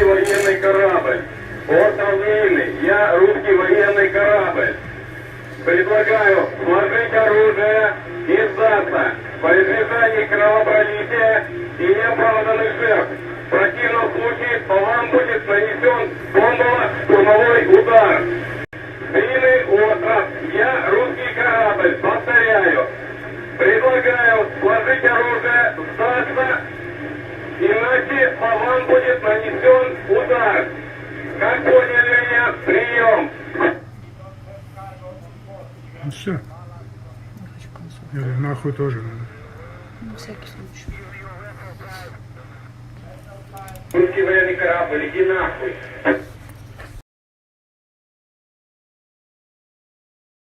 русский военный корабль. Остров Вильный, я русский военный корабль. Предлагаю сложить оружие и сдаться во избежание кровопролития и неоправданных жертв. В противном случае по вам будет нанесен бомбово-штурмовой удар. Длинный остров, я русский корабль, повторяю. Предлагаю сложить оружие, сдаться, иначе по вам будет нанесен удар. Как поняли меня? Прием. Ну все. Или нахуй тоже надо. На всякий случай. Русский военный корабль, иди нахуй.